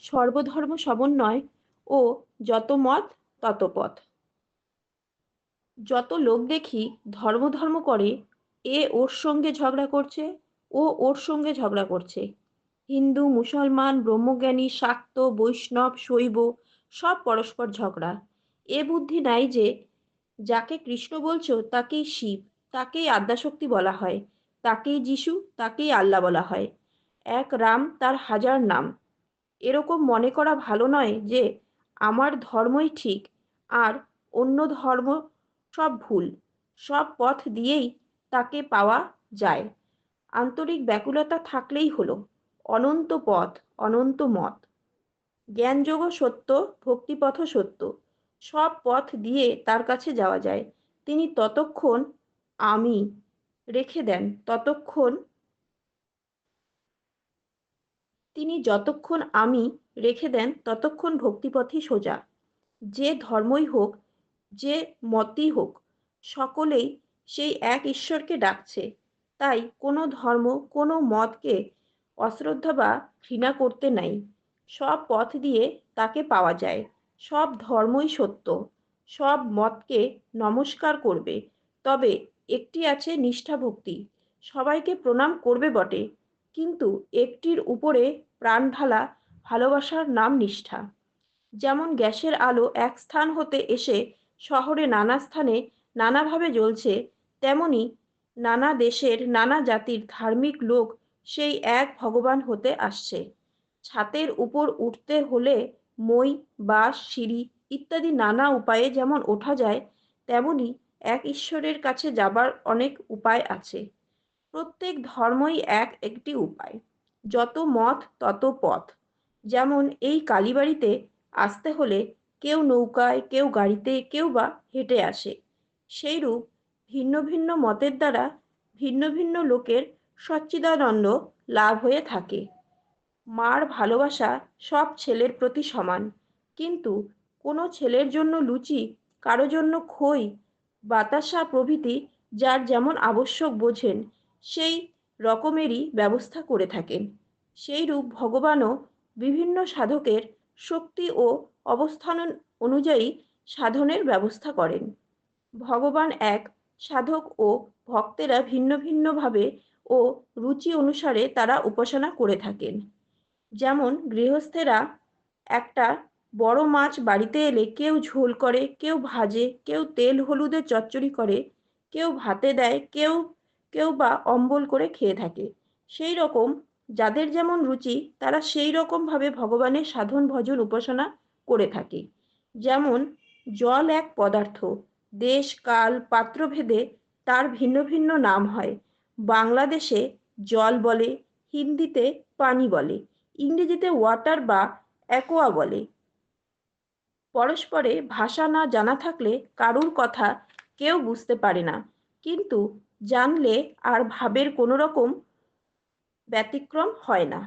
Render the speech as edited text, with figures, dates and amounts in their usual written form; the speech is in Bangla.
সর্বধর্ম সমন্বয় ও যত মত তত পথ। যত লোক দেখি ধর্ম ধর্ম করে, এ ওর সঙ্গে ঝগড়া করছে, ও ওর সঙ্গে ঝগড়া করছে। হিন্দু, মুসলমান, ব্রহ্মজ্ঞানী, শাক্ত, বৈষ্ণব, শৈব সব পরস্পর ঝগড়া। এ বুদ্ধি নাই যে যাকে কৃষ্ণ বলছো তাকেই শিব, তাকেই আদ্যাশক্তি বলা হয়, তাকেই যিশু, তাকেই আল্লাহ বলা হয়। এক রাম তার হাজার নাম। এরকম মনে করা ভালো নয় যে আমার ধর্মই ঠিক আর অন্য ধর্ম সব ভুল। সব পথ দিয়েই তাকে পাওয়া যায়। আন্তরিক ব্যাকুলতা থাকলেই হলো। অনন্ত পথ, অনন্ত মত। জ্ঞানযোগও সত্য, ভক্তিপথও সত্য। সব পথ দিয়ে তার কাছে যাওয়া যায়। তিনি ততক্ষণ আমি রেখে দেন, ততক্ষণ তিনি যতক্ষণ আমি রেখে দেন ততক্ষণ ভক্তিপথই সোজা। যে ধর্মই হোক, যে মতই হোক, সকলেই সেই এক ঈশ্বরকে ডাকছে। তাই কোনো ধর্ম, কোনো মতকে অশ্রদ্ধা বা ঘৃণা করতে নাই। সব পথ দিয়ে তাকে পাওয়া যায়। সব ধর্মই সত্য। সব মতকে নমস্কার করবে। তবে একটি আছে নিষ্ঠা ভক্তি। সবাইকে প্রণাম করবে বটে, কিন্তু একটির উপরে প্রাণ ঢালা ভালোবাসার নাম নিষ্ঠা। যেমন গ্যাসের আলো এক স্থান হতে এসে শহরে নানা স্থানে নানাভাবে জ্বলছে, তেমনি নানা দেশের নানা জাতির ধার্মিক লোক সেই এক ভগবান হতে আসছে। ছাতের উপর উঠতে হলে মই, বাঁশ, সিঁড়ি ইত্যাদি নানা উপায়ে যেমন ওঠা যায়, তেমনি এক ঈশ্বরের কাছে যাবার অনেক উপায় আছে। প্রত্যেক ধর্মই এক একটি উপায়। যত মত তত পথ। যেমন এই কালীবাড়িতে আসতে হলে কেউ নৌকায়, কেউ গাড়িতে, কেউ বা হেঁটে আসে। সেইরূপ ভিন্ন ভিন্ন মতের দ্বারা ভিন্ন ভিন্ন লোকের সচ্চিদানন্দ লাভ হয়ে থাকে। মার ভালোবাসা সব ছেলের প্রতি সমান, কিন্তু কোনো ছেলের জন্য লুচি, কারো জন্য খই, বাতাসা প্রভৃতি যার যেমন আবশ্যক বোঝেন সেই রকমেরই ব্যবস্থা করে থাকেন। সেইরূপ ভগবানও বিভিন্ন সাধকের শক্তি ও অবস্থান অনুযায়ী সাধনের ব্যবস্থা করেন। ভগবান এক, সাধক ও ভক্তেরা ভিন্ন ভিন্নভাবে ও রুচি অনুসারে তারা উপাসনা করে থাকেন। যেমন গৃহস্থেরা একটা বড় মাছ বাড়িতে এলে কেউ ঝোল করে, কেউ ভাজে, কেউ তেল হলুদের চচ্চড়ি করে, কেউ ভাতে দেয়, কেউ কেউ বা অম্বল করে খেয়ে থাকে। সেই রকম যাদের যেমন রুচি তারা সেই রকমভাবে ভগবানের সাধন ভজন উপাসনা করে থাকে। যেমন জল এক পদার্থ, দেশ কাল পাত্রভেদে তার ভিন্ন ভিন্ন নাম হয়। বাংলাদেশে জল বলে, হিন্দিতে পানি বলে, ইংরেজিতে ওয়াটার বা অ্যাকোয়া বলে। পরস্পরে ভাষা না জানা থাকলে কারুর কথা কেউ বুঝতে পারে না, কিন্তু জানলে আর ভাবের কোনো রকম ব্যতিক্রম হয় না।